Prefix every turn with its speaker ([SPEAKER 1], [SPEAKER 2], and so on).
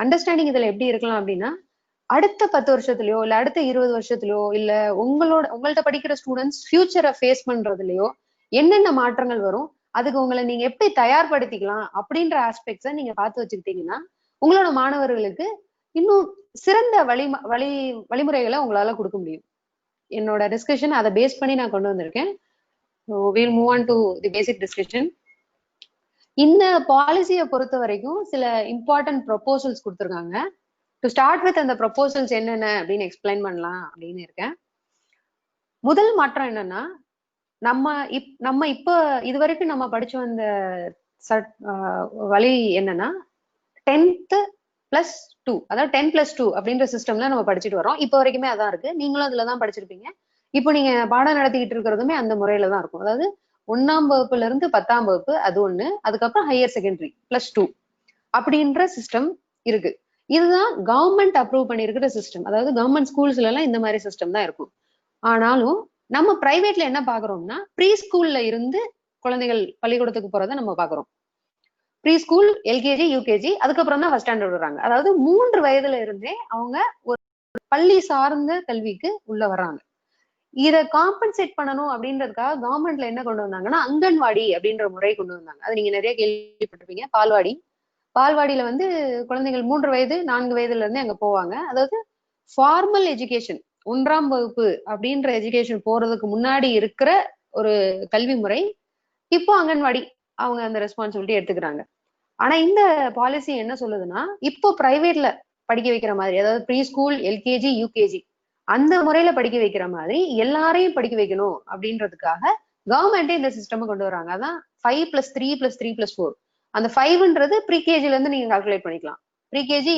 [SPEAKER 1] Understanding இதுல எப்படி இருக்கலாம் அப்படின்னா, அடுத்த 10 வருஷத்துலயோ இல்ல அடுத்த 20 வருஷத்துலயோ இல்ல உங்கள்ட்ட படிக்கிற ஸ்டூடெண்ட்ஸ் ஃபியூச்சரை ஃபேஸ் பண்றதுலயோ என்னென்ன மாற்றங்கள் வரும், அதுக்கு உங்களை நீங்க எப்படி தயார்படுத்திக்கலாம் அப்படின்ற ஆஸ்பெக்ட்ஸை நீங்க பார்த்து வச்சுக்கிட்டீங்கன்னா உங்களோட மாணவர்களுக்கு இன்னும் சிறந்த வழிமுறைகளை உங்களால கொடுக்க முடியும். என்னோட டிஸ்கஷன் அதை பேஸ் பண்ணி நான் கொண்டு வந்திருக்கேன். we'll move on to the basic discussion. இந்த பாலிசியை பொறுத்த வரைக்கும் சில இம்பார்ட்டன்ட் ப்ரொபோசல்ஸ் கொடுத்துருக்காங்க. டு ஸ்டார்ட் வித் அந்த ப்ரொபோசல்ஸ் என்னென்ன அப்படின்னு எக்ஸ்பிளைன் பண்ணலாம் அப்படின்னு இருக்கேன். முதல் மாற்றம் என்னன்னா, நம்ம இப்ப இது வரைக்கும் நம்ம படிச்சு வந்த வழி என்னன்னா 10+2, அதாவது 10+2 அப்படின்ற சிஸ்டம்ல நம்ம படிச்சுட்டு வரோம். இப்போ வரைக்குமே அதான் இருக்கு. நீங்களும் அதுலதான் படிச்சிருப்பீங்க. இப்போ நீங்க பாடம் நடத்திக்கிட்டு இருக்கிறதுமே அந்த முறையில தான் இருக்கும். அதாவது 1ஆம் வகுப்புல இருந்து 10ஆம் வகுப்பு அது ஒண்ணு, அதுக்கப்புறம் ஹையர் செகண்டரி +2 அப்படின்ற சிஸ்டம் இருக்கு. இதுதான் கவர்மெண்ட் அப்ரூவ் பண்ணிருக்கிற சிஸ்டம். அதாவது கவர்மெண்ட் ஸ்கூல்ஸ்ல எல்லாம் இந்த மாதிரி சிஸ்டம் தான் இருக்கும். ஆனாலும் நம்ம பிரைவேட்ல என்ன பாக்குறோம்னா, ப்ரீ ஸ்கூல்ல இருந்து குழந்தைகள் பள்ளிக்கூடத்துக்கு போறதை நம்ம பாக்குறோம். ப்ரீ ஸ்கூல், எல்கேஜி, யூகேஜி, அதுக்கப்புறம் தான் ஃபர்ஸ்ட் ஸ்டாண்டர்ட் வர்றாங்க. அதாவது 3 வயதுல இருந்தே அவங்க ஒரு பள்ளி சார்ந்த கல்விக்கு உள்ள வர்றாங்க. இதை காம்பன்சேட் பண்ணணும் அப்படின்றதுக்காக கவர்மெண்ட்ல என்ன கொண்டு வந்தாங்கன்னா, அங்கன்வாடி அப்படின்ற முறை கொண்டு வந்தாங்க. அது நீங்க நிறைய கேள்விப்பட்டிருப்பீங்க. பால்வாடியில வந்து குழந்தைகள் 3 வயது 4 வயதுல இருந்தே அங்க போவாங்க. அதாவது ஃபார்மல் எஜுகேஷன், 1ஆம் வகுப்பு அப்படின்ற எஜுகேஷன் போறதுக்கு முன்னாடி இருக்கிற ஒரு கல்வி முறை இப்போ அங்கன்வாடி அவங்க அந்த ரெஸ்பான்சிபிலிட்டி எடுத்துக்கிறாங்க. ஆனா இந்த பாலிசி என்ன சொல்லுதுன்னா, இப்போ பிரைவேட்ல படிக்க வைக்கிற மாதிரி, அதாவது ப்ரீ ஸ்கூல், எல்கேஜி, யூகேஜி அந்த முறையில படிக்க வைக்கிற மாதிரி எல்லாரையும் படிக்க வைக்கணும் அப்படின்றதுக்காக கவர்மெண்டே இந்த சிஸ்டம் கொண்டு வராங்க. அதான் 5+3+3+4. அந்த 5ன்றது ப்ரீகேஜில இருந்து நீங்க கால்குலேட் பண்ணிக்கலாம். ப்ரீகேஜி